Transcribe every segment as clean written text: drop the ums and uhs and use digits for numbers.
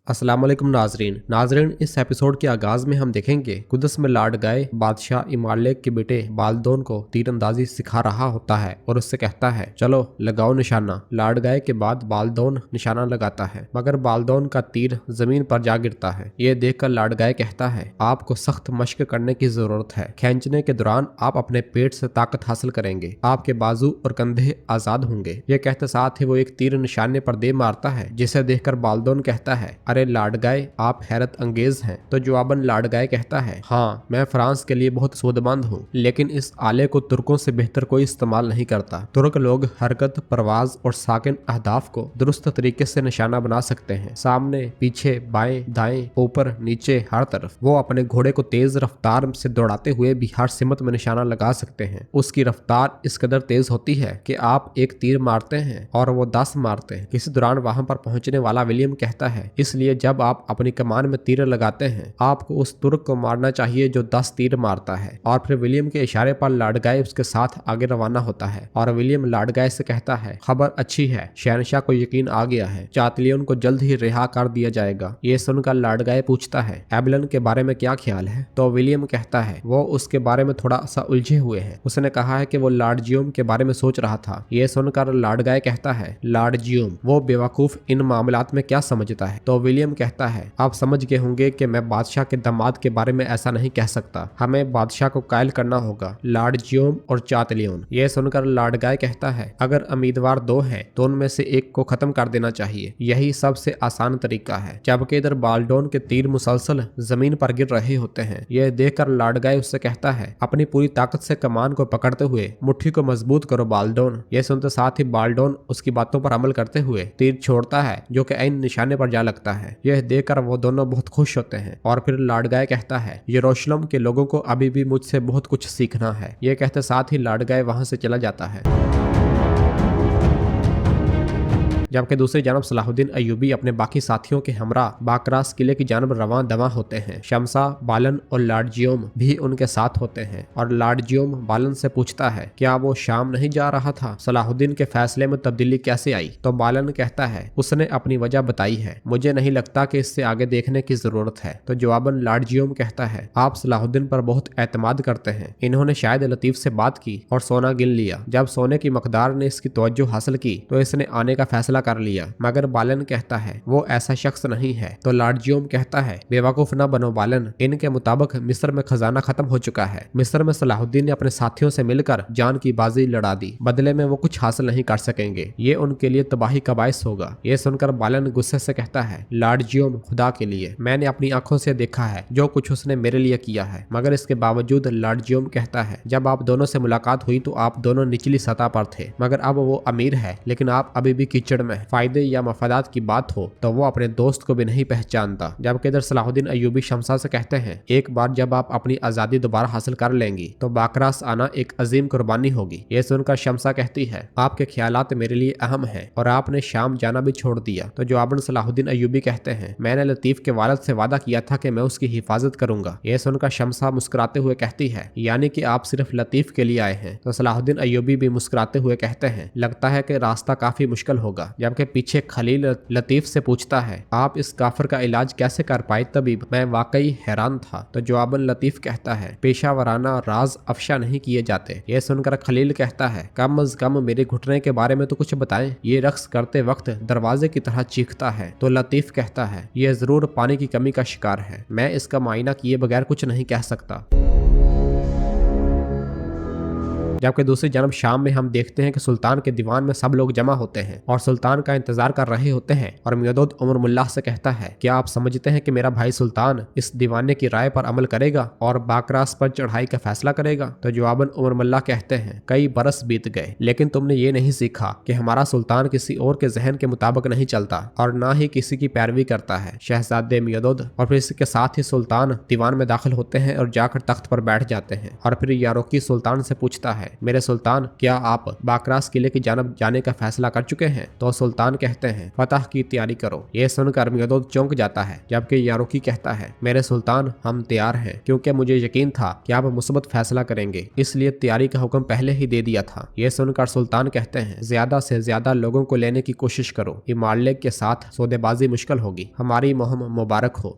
अस्सलाम वालेकुम नाजरीन इस एपिसोड के आगाज में हम देखेंगे कुदस में लाड गाय बादशाह इमालेक के बेटे बालदोन को तीरंदाजी सिखा रहा होता है और उससे कहता है चलो लगाओ निशाना। लाड गाय के बाद बालदोन निशाना लगाता है मगर बालदोन का तीर जमीन पर जा गिरता है। ये देखकर लाड गाय कहता है आपको सख्त मशक करने की जरूरत है। खींचने के दौरान आप अपने पेट से ताकत हासिल करेंगे, आपके बाजू और कंधे आजाद होंगे। ये कहते साथ ही वो एक तीर निशाने पर दे मारता है जिसे देखकर बालदोन कहता है अरे लाडगाय आप हैरत अंगेज हैं। तो जवाबन लाडगाय कहता है हाँ मैं फ्रांस के लिए बहुत सूदमंद हूँ, लेकिन इस आले को तुर्कों से बेहतर कोई इस्तेमाल नहीं करता। तुर्क लोग हरकत, परवाज और साकिन अहदाफ को दुरुस्त तरीके से निशाना बना सकते हैं, सामने पीछे बाएं दाएं ऊपर नीचे हर तरफ। वो अपने घोड़े को तेज रफ्तार से दौड़ाते हुए भी हर सिमत में निशाना लगा सकते हैं। उसकी रफ्तार इस कदर तेज होती है कि आप एक तीर मारते हैं और वो 10 मारते हैं। किसी दौरान वहां पर पहुंचने वाला विलियम कहता है इसलिए जब आप अपनी कमान में तीर लगाते हैं आपको उस तुर्क को मारना चाहिए जो 10 तीर मारता है। और फिर विलियम के इशारे पर लाडगाय उसके साथ आगे रवाना होता है और विलियम लाडगाय से कहता है खबर अच्छी है, शहनशाह को यकीन आ गया है, चातलियन को जल्द ही रिहा कर दिया जाएगा। ये सुनकर लाडगाय पूछता है एबलन के बारे में क्या ख्याल है। तो विलियम कहता है वो उसके बारे में थोड़ा सा उलझे हुए हैं। उसने कहा है कि वो लाडजियम के बारे में सोच रहा था। ये सुनकर लाडगाय कहता है लाडजियम वो बेवकूफ इन मामलात में क्या समझता है। तो विलियम कहता है आप समझ गए होंगे कि मैं बादशाह के दामाद के बारे में ऐसा नहीं कह सकता, हमें बादशाह को कायल करना होगा, लाडजियम और चातलियन। ये सुनकर लाडगाय कहता है अगर उम्मीदवार 2 हैं तो उनमें से एक को खत्म कर देना चाहिए, यही सबसे आसान तरीका है। जबकि इधर बालडोन के तीर मुसलसल जमीन पर गिर रहे होते हैं। यह देखकर लाडगाय उससे कहता है अपनी पूरी ताकत से कमान को पकड़ते हुए मुट्ठी को मजबूत करो बालडोन। यह सुनते साथ ही बालडोन उसकी बातों पर अमल करते हुए तीर छोड़ता है जो कि ऐन निशाने पर जा लगता है। यह देखकर वो दोनों बहुत खुश होते हैं और फिर लाडगाय कहता है यरूशलेम के लोगों को अभी भी मुझसे बहुत कुछ सीखना है। यह कहते साथ ही लाडगाय वहां से चला जाता है। जबकि दूसरी जानब सलाहुद्दीन अय्यूबी अपने बाकी साथियों के हमरा बाकरास किले की जानब रवां दवा होते हैं। शमसा, बालन और लाडजियोम भी उनके साथ होते हैं और लाडजियोम बालन से पूछता है क्या वो शाम नहीं जा रहा था, सलाहुद्दीन के फैसले में तब्दीली कैसे आई। तो बालन कहता है उसने अपनी वजह बताई है, मुझे नहीं लगता कि इससे आगे देखने की जरूरत है। तो जवाबन लाडजियोम कहता है आप सलाहुद्दीन पर बहुत एतमाद करते हैं, इन्होंने शायद लतीफ से बात की और सोना गिन लिया। जब सोने की मकदार ने इसकी तवज्जो हासिल की तो इसने आने का फैसला कर लिया। मगर बालन कहता है वो ऐसा शख्स नहीं है। तो लाडजियोम कहता है बेवकूफ न बनो बालन, इनके मुताबिक मिस्र में खजाना खत्म हो चुका है। मिस्र में सलाहुद्दीन ने अपने साथियों से मिलकर जान की बाजी लड़ा दी, बदले में वो कुछ हासिल नहीं कर सकेंगे, ये उनके लिए तबाही का बाइस होगा। ये सुनकर बालन गुस्से से कहता है लाडजियोम खुदा के लिए मैंने अपनी आंखों से देखा है जो कुछ उसने मेरे लिए किया है। मगर इसके बावजूद लाडजियोम कहता है जब आप दोनों से मुलाकात हुई तो आप दोनों निचली सतह पर थे, मगर अब वो अमीर है लेकिन आप अभी भी कीचड़ में। फायदे या मफादात की बात हो तो वो अपने दोस्त को भी नहीं पहचानता। जबकि इधर सलाहुद्दीन अय्यूबी शमसा से कहते हैं एक बार जब आप अपनी आजादी दोबारा हासिल कर लेंगी तो बाकरास आना एक अजीम कुर्बानी होगी। ये सुनकर शमसा कहती है आपके ख्यालात मेरे लिए अहम है और आपने शाम जाना भी छोड़ दिया। तो जवाबन सलाहुद्दीन अय्यूबी कहते हैं मैंने लतीफ के वालिद से वादा किया था कि मैं उसकी हिफाजत करूंगा। ये सुनकर शमसा मुस्कुराते हुए कहती है यानी कि आप सिर्फ लतीफ के लिए आए हैं। तो सलाहुद्दीन अय्यूबी भी मुस्कुराते हुए कहते हैं लगता है कि रास्ता काफी मुश्किल होगा। जबकि पीछे खलील लतीफ से पूछता है आप इस काफिर का इलाज कैसे कर पाए तबीब, मैं वाकई हैरान था। तो जवाबन लतीफ कहता है पेशा वराना राज अफशा नहीं किए जाते। यह सुनकर खलील कहता है कम अज कम मेरे घुटने के बारे में तो कुछ बताएं, ये रक्स करते वक्त दरवाजे की तरह चीखता है। तो लतीफ कहता है यह जरूर पानी की कमी का शिकार है, मैं इसका मायना किए बगैर कुछ नहीं कह सकता। जबकि दूसरी जानब शाम में हम देखते हैं कि सुल्तान के दीवान में सब लोग जमा होते हैं और सुल्तान का इंतजार कर रहे होते हैं। और मियादुद उमर मुल्लाह से कहता है क्या आप समझते हैं कि मेरा भाई सुल्तान इस दीवाने की राय पर अमल करेगा और बाकरास पर चढ़ाई का फैसला करेगा। तो जवाबन उमर मुल्लाह कहते हैं कई बरस बीत गए लेकिन तुमने ये नहीं सीखा कि हमारा सुल्तान किसी और के जहन के मुताबिक नहीं चलता और ना ही किसी की पैरवी करता है। शहजादे मियादुद और फिर इसके साथ ही सुल्तान दीवान में दाखिल होते हैं और जाकर तख्त पर बैठ जाते हैं। और फिर यारोकी सुल्तान से पूछता है मेरे सुल्तान, क्या आप बाकरास किले की जानब जाने का फैसला कर चुके हैं? तो सुल्तान कहते हैं, फतह की तैयारी करो। ये सुनकर मियोदोद चौंक जाता है, जबकि यारोकी कहता है, मेरे सुल्तान, हम तैयार हैं, क्योंकि मुझे यकीन था कि आप मुस्बत फैसला करेंगे, इसलिए तैयारी का हुक्म पहले ही दे दिया था। ये सुनकर सुल्तान कहते हैं, ज्यादा से ज्यादा लोगों को लेने की कोशिश करो, इमारलेक के साथ सौदेबाजी मुश्किल होगी, हमारी मुहिम मुबारक हो।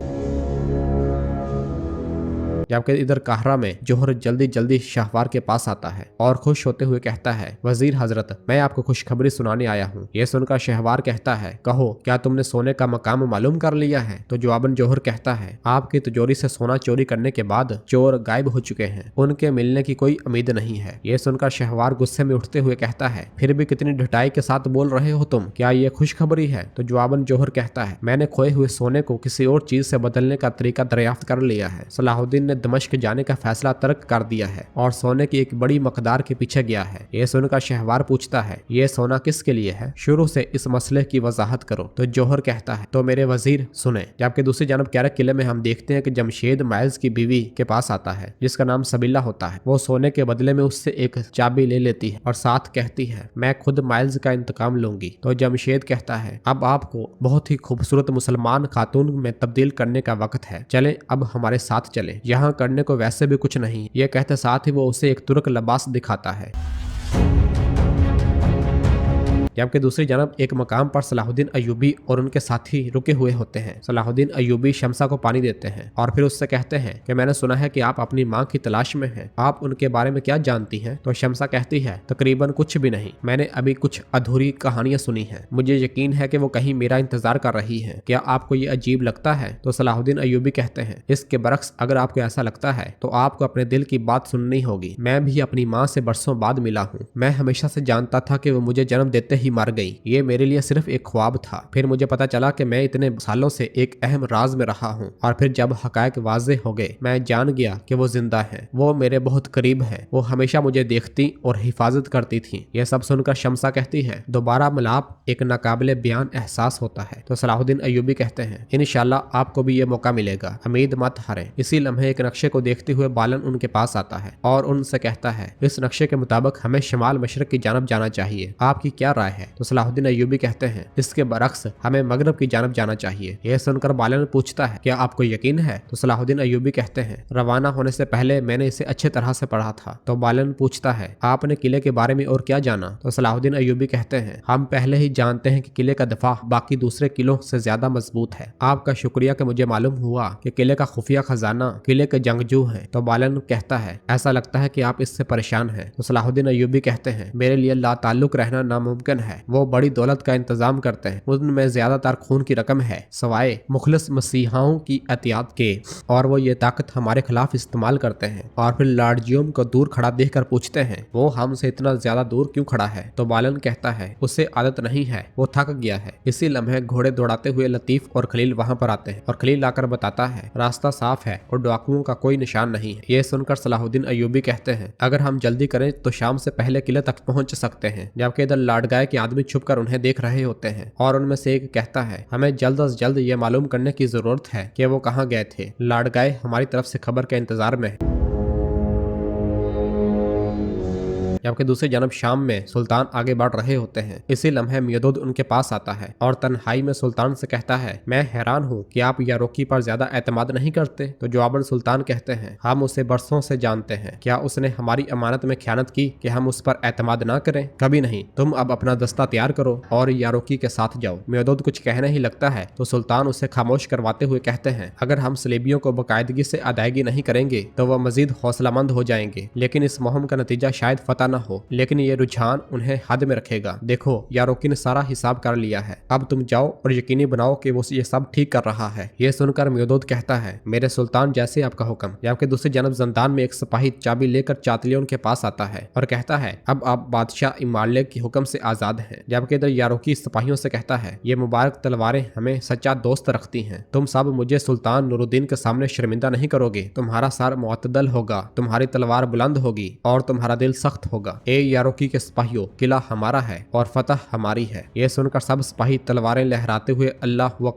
जबकि इधर काहरा में जोहर जल्दी जल्दी शाहवार के पास आता है और खुश होते हुए कहता है, वजीर हजरत, मैं आपको खुशखबरी सुनाने आया हूँ। ये सुनकर शाहवार कहता है, कहो, क्या तुमने सोने का मकाम मालूम कर लिया है? तो जवाबन जोहर कहता है, आपकी तिजोरी से सोना चोरी करने के बाद चोर गायब हो चुके हैं, उनके मिलने की कोई उम्मीद नहीं है। ये सुनकर शाहवार गुस्से में उठते हुए कहता है, फिर भी कितनी ढिठाई के साथ बोल रहे हो तुम, क्या ये खुशखबरी है? तो जवाबन जोहर कहता है, मैंने खोए हुए सोने को किसी और चीज से बदलने का तरीका दरियाफ्त कर लिया है। सलाहुद्दीन ने दमिश्क जाने का फैसला तर्क कर दिया है और सोने की एक बड़ी मकदार के पीछे गया है। ये सुनकर शाहवार पूछता है, ये सोना किसके लिए है? शुरू से इस मसले की वजाहत करो। तो जोहर कहता है, तो मेरे वजीर सुने। जबकि दूसरी जानब कैरक किले में हम देखते हैं कि जमशेद माइल्स की बीवी के पास आता है, जिसका नाम सबीला होता है। वो सोने के बदले में उससे एक चाबी ले लेती है और साथ कहती है, मैं खुद माइल्स का इंतकाम लूंगी। तो जमशेद कहता है, अब आपको बहुत ही खूबसूरत मुसलमान खातून में तब्दील करने का वक्त है, चले अब हमारे साथ चले, यहाँ करने को वैसे भी कुछ नहीं। ये कहते साथ ही वो उसे एक तुर्क लिबास दिखाता है। जबकि दूसरी जानब एक मकाम पर सलाहुद्दीन अयूबी और उनके साथी रुके हुए होते हैं। सलाहुद्दीन अयूबी शमसा को पानी देते हैं और फिर उससे कहते हैं कि मैंने सुना है कि आप अपनी माँ की तलाश में हैं, आप उनके बारे में क्या जानती हैं? तो शमसा कहती है, तकरीबन कुछ भी नहीं, मैंने अभी कुछ अधूरी कहानियां सुनी हैं, मुझे यकीन है कि वो कहीं मेरा इंतजार कर रही है, क्या आपको ये अजीब लगता है? तो सलाहुद्दीन अयूबी कहते हैं, इसके बरक्स अगर आपको ऐसा लगता है तो आपको अपने दिल की बात सुननी होगी। मैं भी अपनी माँ से बरसों बाद मिला हूँ, मैं हमेशा से जानता था कि वो मुझे जन्म देते ही मर गई, ये मेरे लिए सिर्फ एक ख्वाब था। फिर मुझे पता चला कि मैं इतने सालों से एक अहम राज में रहा हूँ और फिर जब हकायक वाज़ेह हो गए, मैं जान गया कि वो जिंदा है, वो मेरे बहुत करीब है, वो हमेशा मुझे देखती और हिफाजत करती थी। ये सब सुनकर शमसा कहती है, दोबारा मिलाप एक नाकाबिले बयान एहसास होता है। तो सलाहुद्दीन अयूबी कहते हैं, इंशाल्लाह आपको भी ये मौका मिलेगा, उम्मीद मत हारें। इसी लम्हे एक नक्शे को देखते हुए बालन उनके पास आता है और उनसे कहता है, इस नक्शे के मुताबिक हमें शमाल मशरक की जानब जाना चाहिए, आपकी क्या राय है? तो सलाहुद्दीन अयूबी कहते हैं, इसके बरक्स हमें मगरब की जानब जाना चाहिए। यह सुनकर बालन पूछता है, क्या आपको यकीन है? तो सलाहुद्दीन अयूबी कहते हैं, रवाना होने से पहले मैंने इसे अच्छे तरह से पढ़ा था। तो बालन पूछता है, आपने किले के बारे में और क्या जाना? तो सलाहुद्दीन अयूबी कहते हैं, हम पहले ही जानते हैं कि किले का दफा बाकी दूसरे किलों से ज्यादा मजबूत है। आपका शुक्रिया कि मुझे मालूम हुआ कि किले का खुफिया खजाना किले के जंगजू है। तो बालन कहता है, ऐसा लगता है कि आप इससे परेशान हैं। तो सलाहुद्दीन अयूबी कहते हैं, मेरे लिए लाताल्लुक रहना नामुमकिन है। वो बड़ी दौलत का इंतजाम करते हैं, उनमें ज्यादातर खून की रकम है सवाए मुखलिस मसीहाओं की एहतियात के, और वो ये ताकत हमारे खिलाफ इस्तेमाल करते हैं। और फिर लॉर्ड जियोम को दूर खड़ा देखकर पूछते हैं, वो हमसे इतना ज्यादा दूर क्यों खड़ा है? तो बालन कहता है, उसे आदत नहीं है, वो थक गया है। इसी लम्हे घोड़े दौड़ाते हुए लतीफ और खलील वहां पर आते हैं और खलील आकर बताता है, रास्ता साफ है और डाकुओं का कोई निशान नहीं है। ये सुनकर सलाहुद्दीन अयूबी कहते हैं, अगर हम जल्दी करें तो शाम से पहले किले तक पहुंच सकते हैं। जबकि इधर लाडगाय के आदमी छुपकर उन्हें देख रहे होते हैं और उनमें से एक कहता है, हमें जल्द से जल्द ये मालूम करने की जरूरत है कि वो कहाँ गए थे। लाडगाय हमारी तरफ से खबर के इंतजार में है। जबकि दूसरी जानब शाम में सुल्तान आगे बढ़ रहे होते हैं। इसी लम्हे मियोदोद उनके पास आता है और तन्हाई में सुल्तान से कहता है, मैं हैरान हूँ कि आप यारोकी पर ज्यादा एतमाद नहीं करते। तो जवाबन सुल्तान कहते हैं, हम उसे बरसों से जानते हैं, क्या उसने हमारी अमानत में ख्यानत की कि हम उस पर एतमाद ना करें? कभी नहीं। तुम अब अपना दस्ता तैयार करो और यारोकी के साथ जाओ। मियोदोद कुछ कहने ही लगता है तो सुल्तान उसे खामोश करवाते हुए कहते हैं, अगर हम सलीबियों को बाकायदगी से अदायगी नहीं करेंगे तो वह मजीद हौसलामंद हो जाएंगे, लेकिन इस मुहिम का नतीजा शायद फतह हो, लेकिन ये रुझान उन्हें हद में रखेगा। देखो, यारोकी ने सारा हिसाब कर लिया है, अब तुम जाओ और यकीनी बनाओ कि वो ये सब ठीक कर रहा है। ये सुनकर मियोदोद कहता है, मेरे सुल्तान जैसे आपका हुक्म। जबकि दूसरी जानब जंदान में एक सिपाही चाबी लेकर चातलियों के पास आता है और कहता है, अब आप बादशाह इमारलेक के हुक्म से आजाद हैं। जबकि इधर यारोकी सिपाहियों से कहता है, ये मुबारक तलवारें हमें सच्चा दोस्त रखती हैं, तुम सब मुझे सुल्तान नूरुद्दीन के सामने शर्मिंदा नहीं करोगे। तुम्हारा सर मुअत्तदल होगा, तुम्हारी तलवार बुलंद होगी और तुम्हारा दिल सख्त होगा। होगा। ए यारोकी के सिपाहियों, किला हमारा है और फतह हमारी है। ये सुनकर सब सिपाही तलवारें लहराते हुए अल्लाहु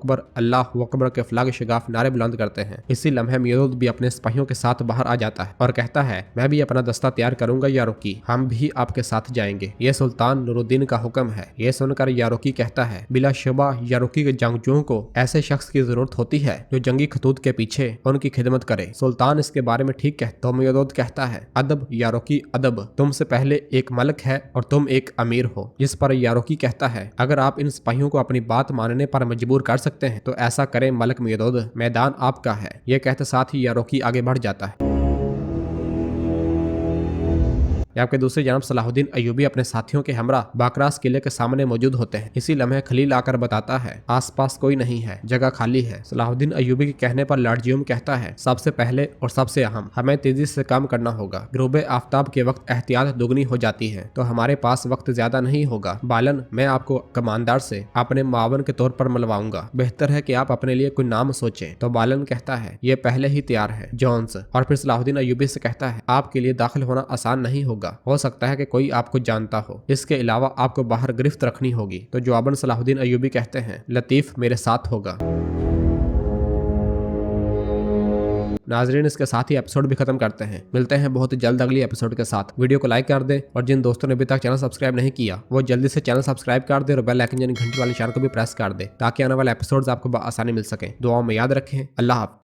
अकबर के फ्लाग शिगाफ नारे बुलंद करते हैं। इसी लम्हे मियोद भी अपने सिपाहियों के साथ बाहर आ जाता है और कहता है, मैं भी अपना दस्ता तैयार करूंगा यारोकी, हम भी आपके साथ जाएंगे। ये सुल्तान नूरुद्दीन का हुक्म है। ये सुनकर यारोकी कहता है, बिलाशुबा यारोकी के जंगजुओं को ऐसे शख्स की जरूरत होती है जो जंगी खतूत के पीछे उनकी खिदमत करे। सुल्तान इसके बारे में ठीक कहता तो मियोद कहता है, अदब यारोकी अदब, तुमसे पहले एक मलक है और तुम एक अमीर हो। जिस पर यारोकी कहता है, अगर आप इन सिपाहियों को अपनी बात मानने पर मजबूर कर सकते हैं तो ऐसा करें मलक मियोद, मैदान आपका है। ये कहते साथ ही यारोकी आगे बढ़ जाता है। आपके दूसरी जानब सलाहुद्दीन अयूबी अपने साथियों के हमरा बाकरास किले के सामने मौजूद होते हैं। इसी लम्हे खलील आकर बताता है, आसपास कोई नहीं है, जगह खाली है। सलाहुद्दीन अयूबी के कहने पर लॉर्ड जियोम कहता है, सबसे पहले और सबसे अहम हमें तेजी से काम करना होगा। ग़ुरूब आफ्ताब के वक्त एहतियात दुगनी हो जाती है तो हमारे पास वक्त ज्यादा नहीं होगा। बालन, मैं आपको कमांडर से अपने मावन के तौर पर मिलवाऊंगा। बेहतर है कि आप अपने लिए कोई नाम सोचें। तो बालन कहता है, ये पहले ही तैयार है, जॉन्स। और फिर सलाहुद्दीन अयूबी से कहता है, आपके लिए दाखिल होना आसान नहीं होगा, हो सकता है कि कोई आपको जानता हो। इसके अलावा आपको बाहर गिरफ्त रखनी होगी। तो जवाबन सलाहुद्दीन अयूबी कहते हैं, लतीफ मेरे साथ होगा। नाजरीन, इसके साथ ही एपिसोड भी खत्म करते हैं। मिलते हैं बहुत ही जल्द अगली एपिसोड के साथ। वीडियो को लाइक कर दें और जिन दोस्तों ने अभी तक चैनल सब्सक्राइब नहीं किया वो जल्दी से चैनल सब्सक्राइब कर दे और बेल आइकन यानी घंटी वाले निशान को भी प्रेस कर दे ताकि आने वाले एपिसोड्स आपको आसानी मिल सके। दुआओं में याद रखें। अल्लाह हाफ़िज़।